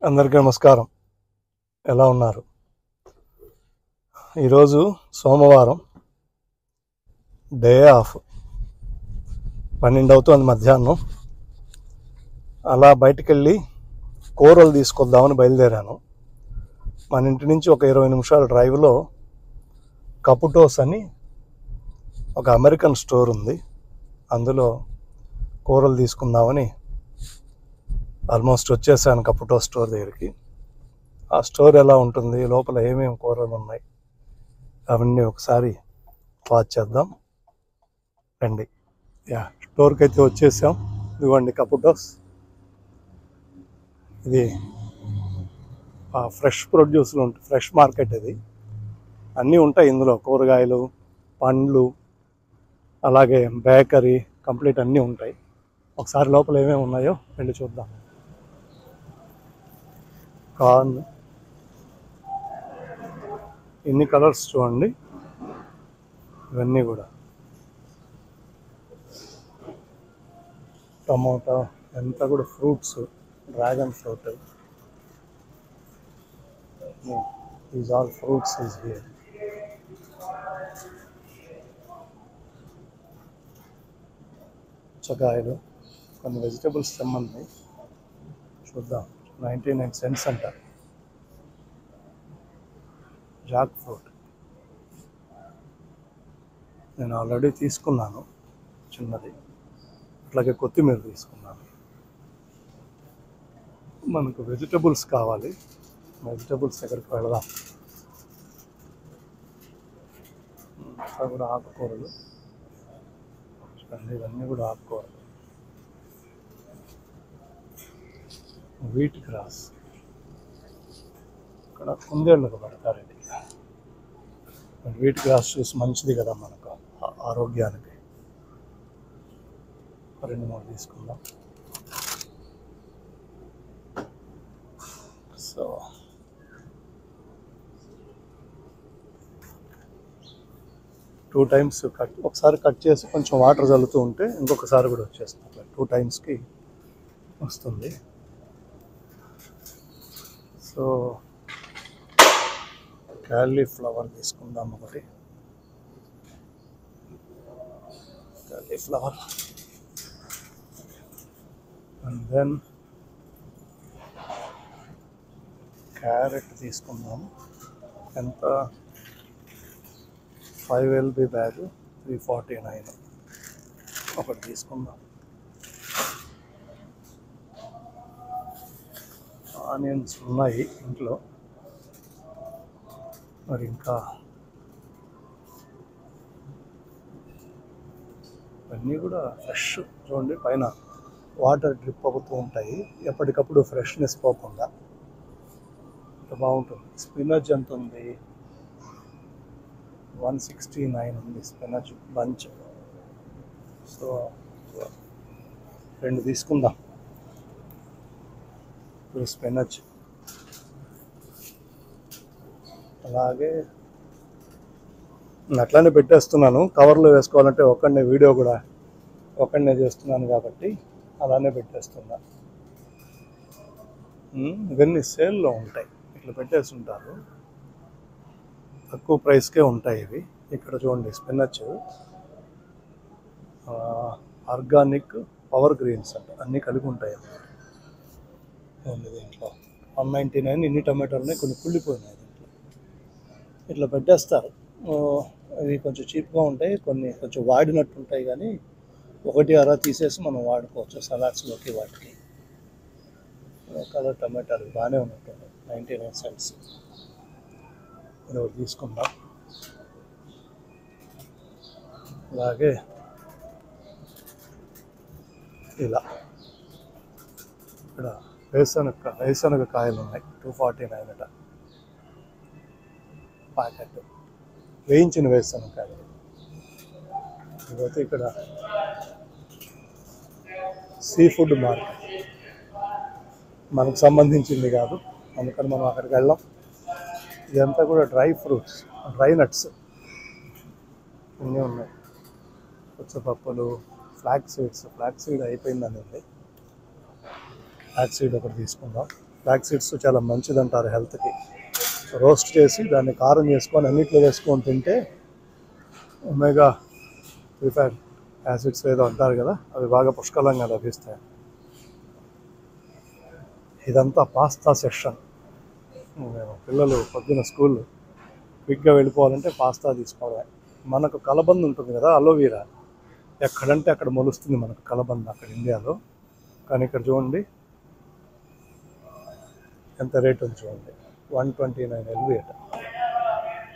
అందరికీ నమస్కారం. ఎలా ఉన్నారు? ఈరోజు సోమవారం, డే ఆఫ్. 12 అవుతుంది మధ్యాహ్నం. అలా బయటికి వెళ్ళి కూరలు తీసుకొద్దామని బయలుదేరాను. మన ఇంటి నుంచి ఒక 20 నిమిషాల డ్రైవ్లో కపుటోస్ అని ఒక అమెరికన్ స్టోర్ ఉంది. అందులో కూరలు తీసుకుందామని ఆల్మోస్ట్ వచ్చేసాను కపుటోస్ స్టోర్ దగ్గరికి. ఆ స్టోర్ ఎలా ఉంటుంది, లోపల ఏమేమి కూరలు ఉన్నాయి, అవన్నీ ఒకసారి వాచ్ చేద్దాం రండి. స్టోర్కి అయితే వచ్చేసాం. ఇదిగోండి కపుటోస్. ఇది ఫ్రెష్ ప్రొడ్యూస్లు ఉంటాయి, ఫ్రెష్ మార్కెట్. ఇది అన్నీ ఉంటాయి ఇందులో, కూరగాయలు, పండ్లు, అలాగే బేకరీ, కంప్లీట్ అన్నీ ఉంటాయి. ఒకసారి లోపల ఏమేమి ఉన్నాయో వెళ్ళి చూద్దాం. కార్న్, ఇన్ని కలర్స్ చూడండి, ఇవన్నీ కూడా. టమోటా, ఎంత కూడా fruits, dragon fruit, these all fruits is here. పుచ్చకాయలు, కొన్ని వెజిటబుల్స్ తెమ్మంది, చూద్దాం. 99 cents అంట. జాక్ ఫ్రూట్ నేను ఆల్రెడీ తీసుకున్నాను చిన్నది. అట్లాగే కొత్తిమీర తీసుకున్నాను. మనకు వెజిటబుల్స్ కావాలి, వెజిటబుల్స్ దగ్గరికి వెళదాం. ఇంకా కూడా ఆకుకూరలు, ఇవన్నీ కూడా ఆకుకూరలు. వీట్ గ్రాస్, ఇక్కడ కుందేళ్ళకు పడతారు. ఇది వీట్ గ్రాస్ చూసి మంచిది కదా మనకు ఆరోగ్యానికి. 2-3 తీసుకుందాం. సో టూ టైమ్స్ కట్, ఒకసారి కట్ చేసి కొంచెం వాటర్ చల్లుతూ ఉంటే ఇంకొకసారి కూడా వచ్చేస్తుంది. 2 times వస్తుంది. సో క్యాలీఫ్లవర్ తీసుకుందాం ఒకటి. క్యాలీఫ్లవర్ అండ్ దెన్ క్యారెట్ తీసుకుందాం. ఎంత? 5 LB బ్యాగ్, 349. ఒకటి తీసుకుందాం. ఆనియన్స్ ఉన్నాయి ఇంట్లో. మరి ఇంకా ఇవన్నీ కూడా ఫ్రెష్. చూడండి, పైన వాటర్ డ్రిప్ అవుతూ ఉంటాయి, ఎప్పటికప్పుడు ఫ్రెష్నెస్ పోకుండా. బాగుంటుంది. స్పినచ్ ఎంత ఉంది? 169 ఉంది స్పినచ్ బంచ్. సో 2 తీసుకుందాం. స్పినచ్, అలాగే అట్లానే పెట్టేస్తున్నాను. కవర్లో వేసుకోవాలంటే ఒక్కడనే వీడియో కూడా ఒక్కడనే చేస్తున్నాను కాబట్టి అలానే పెట్టేస్తున్నా. ఇవన్నీ సేల్లో ఉంటాయి, ఇట్లా పెట్టేస్తుంటారు, తక్కువ ప్రైస్కే ఉంటాయి ఇవి. ఇక్కడ చూడండి, స్పినచ్ ఆర్గానిక్ పవర్ గ్రీన్స్ అంట, అన్నీ కలిపి ఉంటాయి అన్నమాట. దీంట్లో 199. ఇన్ని టమాటాలు ఉన్నాయి, కొన్ని కుళ్ళిపోయినాయి. దీంట్లో ఇట్లా పెట్టేస్తారు. అవి కొంచెం చీప్గా ఉంటాయి, కొన్ని కొంచెం వాడినట్టు ఉంటాయి, కానీ ఒకటి అలా తీసేసి మనం వాడుకోవచ్చు సలాడ్స్లోకి, వాటికి. కలర్ టమాటాలు బాగానే ఉన్నట్టు, 99 cents. ఇది ఒకటి తీసుకుందాం. అలాగే ఇలా ఇక్కడ వేరుశనగ కాయలు ఉన్నాయి, 249 అట ప్యాకెట్, వేయించిన వేరుశనగకాయలు. ఇకపోతే ఇక్కడ సీ ఫుడ్ మార్కెట్, మనకు సంబంధించింది కాదు, అందుకని మనం అక్కడికి వెళ్ళాం. ఇదంతా కూడా డ్రై ఫ్రూట్స్, డ్రై నట్స్ అన్నీ ఉన్నాయి. పుచ్చపప్పులు, ఫ్లాక్ సీడ్స్. ఫ్లాక్ సీడ్ అయిపోయిందని ఉంది. ఫ్లాక్ సీడ్ ఒకటి తీసుకుందాం. ఫ్లాక్స్ సీడ్స్ చాలా మంచిదంటారు హెల్త్కి. రోస్ట్ చేసి దాన్ని కారం చేసుకొని అన్నిట్లో వేసుకొని తింటే ఒమేగా 3 ఫ్యాట్ యాసిడ్స్ ఏదో అంటారు కదా, అవి బాగా పుష్కలంగా లభిస్తాయి. ఇదంతా పాస్తా సెక్షన్. పిల్లలు పొద్దున స్కూల్ క్విక్గా వెళ్ళిపోవాలంటే పాస్తా తీసుకోవాలి. మనకు కలబంద ఉంటుంది కదా, అలోవీరా, ఎక్కడంటే అక్కడ మొలుస్తుంది మనకు కలబంద అక్కడ ఇండియాలో. కానీ ఇక్కడ చూడండి ఎంత రేట్ ఉంది చూడండి, 129 LB అట.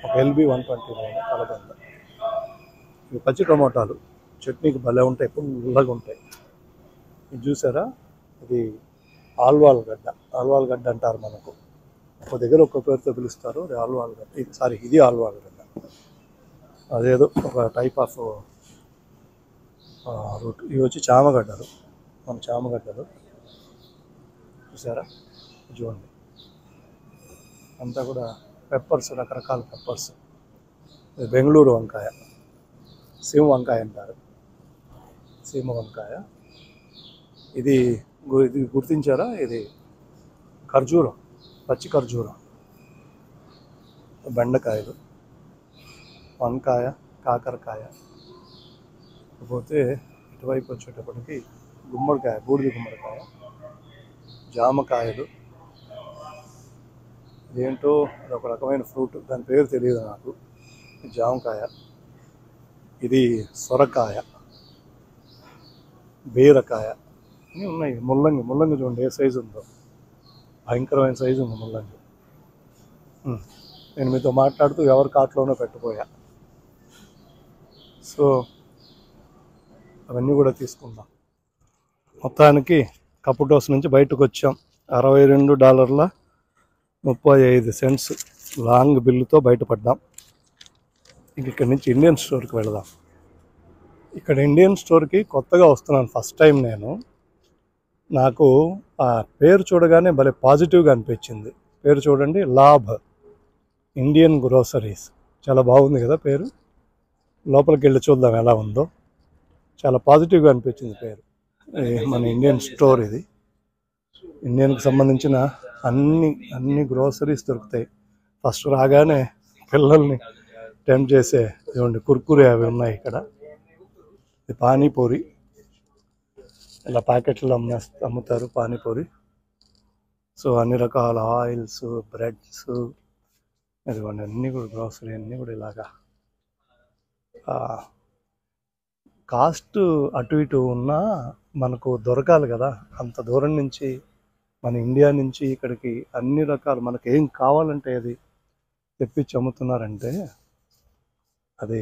ఒక LB 129 కలబంద. ఇవి పచ్చి టమోటాలు, చట్నీకి భలే ఉంటాయి, పుల్లగా ఉంటాయి. ఇది చూసారా, ఇది ఆల్వాల్ గడ్డ అంటారు మనకు. ఒక దగ్గర ఒక్క పేరుతో పిలుస్తారు, అది ఆల్వాల్ గడ్డ. ఇది ఆల్వాల్ గడ్డ. అదేదో ఒక టైప్ ఆఫ్ రూట్. ఇవి వచ్చి చామగడ్డలు, మన చామగడ్డలు చూసారా. చూడండి అంతా కూడా పెప్పర్స్, రకరకాల పెప్పర్స్. ఇది బెంగళూరు వంకాయ, సీమ వంకాయ అంటారు, సీమ వంకాయ. ఇది గుర్తించారా, ఇది ఖర్జూరం, పచ్చి ఖర్జూరం. బెండకాయలు, వంకాయ, కాకరకాయ. కాకపోతే ఇటువైపు వచ్చేటప్పటికి గుమ్మడికాయ, బూడిద గుమ్మడికాయ, జామకాయలు. ఇదేంటో అది ఒక రకమైన ఫ్రూట్, దాని పేరు తెలియదు నాకు. జామకాయ. ఇది సొరకాయ, బీరకాయ, ఇవి ఉన్నాయి. ముల్లంగి చూడండి ఏ సైజు ఉందో, భయంకరమైన సైజు ఉంది ముల్లంగి. నేను మీతో మాట్లాడుతూ ఎవరి కార్ట్లోనో పెట్టిపోయా. సో అవన్నీ కూడా తీసుకుందాం. మొత్తానికి కపుటోస్ నుంచి బయటకు వచ్చాం. $62.35 లాంగ్ బిల్లుతో బయటపడ్డాం. ఇక్కడి నుంచి ఇండియన్ స్టోర్కి వెళదాం. ఇక్కడ ఇండియన్ స్టోర్కి కొత్తగా వస్తున్నాను, ఫస్ట్ టైం నేను. నాకు ఆ పేరు చూడగానే భలే పాజిటివ్గా అనిపించింది. పేరు చూడండి, లాభ్ ఇండియన్ గ్రోసరీస్. చాలా బాగుంది కదా పేరు. లోపలికి వెళ్ళి చూద్దాం ఎలా ఉందో. చాలా పాజిటివ్గా అనిపించింది పేరు. మన ఇండియన్ స్టోర్ ఇది. ఇండియన్కి సంబంధించిన అన్ని గ్రోసరీస్ దొరుకుతాయి. ఫస్ట్ రాగానే పిల్లల్ని టెంప్ట్ చేసే చూడండి కుర్కురే అవి ఉన్నాయి ఇక్కడ. ఇది పానీపూరి, ఇలా ప్యాకెట్లు అమ్ముతారు పానీపూరి. సో అన్ని రకాల ఆయిల్స్, బ్రెడ్స్, ఇదిగోండి అన్నీ కూడా గ్రోసరీ అన్నీ కూడా ఇలాగా. కాస్ట్ అటు ఇటు ఉన్నా మనకు దొరకాలి కదా. అంత దూరం నుంచి, మన ఇండియా నుంచి ఇక్కడికి అన్ని రకాలు మనకు ఏం కావాలంటే అది తెప్పించి అమ్ముతున్నారంటే అది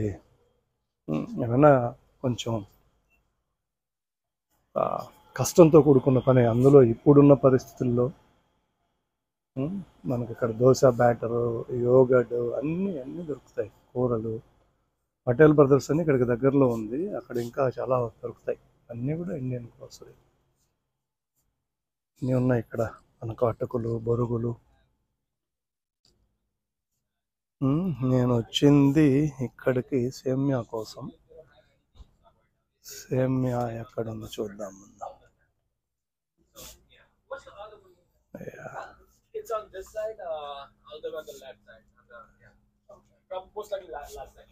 ఏమైనా కొంచెం కష్టంతో కూడుకున్న పని. అందులో ఇప్పుడున్న పరిస్థితుల్లో మనకి ఇక్కడ దోశ బ్యాటరు, యోగర్ట్ అన్నీ దొరుకుతాయి. కూరలు, పటేల్ బ్రదర్స్ అని ఇక్కడికి దగ్గరలో ఉంది, అక్కడ ఇంకా చాలా దొరుకుతాయి. అన్నీ కూడా ఇండియన్ గ్రోసరీ అన్నీ ఉన్నాయి ఇక్కడ. మనకు అటుకులు, బొరుగులు. నేను వచ్చింది ఇక్కడికి సేమ్యా కోసం. సేమ్యా ఎక్కడ ఉందో చూద్దాం ముందు.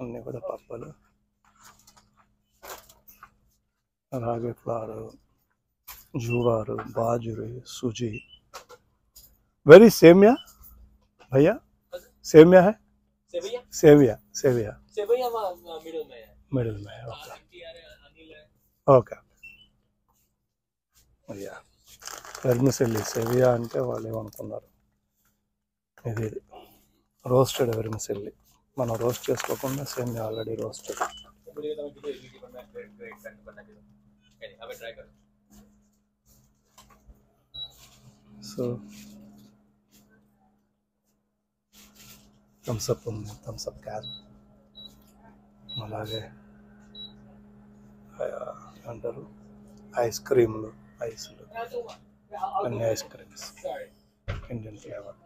అన్నీ కూడా పప్పులు, రాగి ఫ్లవర్, జువారు, బాజురి, सूजी. वेरी सेमिया भैया, सेमिया है, सेविया मिडिल में है. ओके भैया వెర్మిసెల్లి సేవియా అంటే వాళ్ళు ఏమనుకున్నారు. ఇది రోస్టెడ్ వెర్మిసెల్లి. మనం రోస్ట్ చేసుకోకుండా సేమియా ఆల్రెడీ రోస్టెడ్. సో థమ్స్అప్ ఉంది, థమ్స్అప్ క్యాన్. అలాగే అంటారు ఐస్ క్రీమ్లు, ఐస్లు, అన్ని ice creams Indian flavour.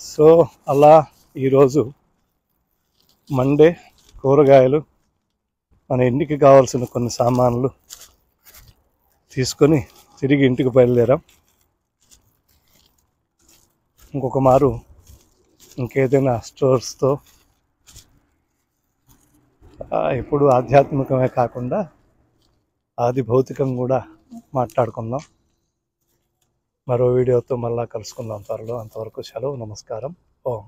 So అలా ఈరోజు మండే కూరగాయలు మన ఇంటికి కావాల్సిన కొన్ని సామాన్లు తీసుకొని తిరిగి ఇంటికి బయలుదేరాం. ఇంకొక మారు ఇంకేదైనా స్టోర్స్తో ఇప్పుడు ఆధ్యాత్మికమే కాకుండా ఆది భౌతికం కూడా మాట్లాడుకుందాం. మరో వీడియోతో మళ్ళా కలుసుకుందాం త్వరలో. అంతవరకు సెలవు. నమస్కారం. ఓం.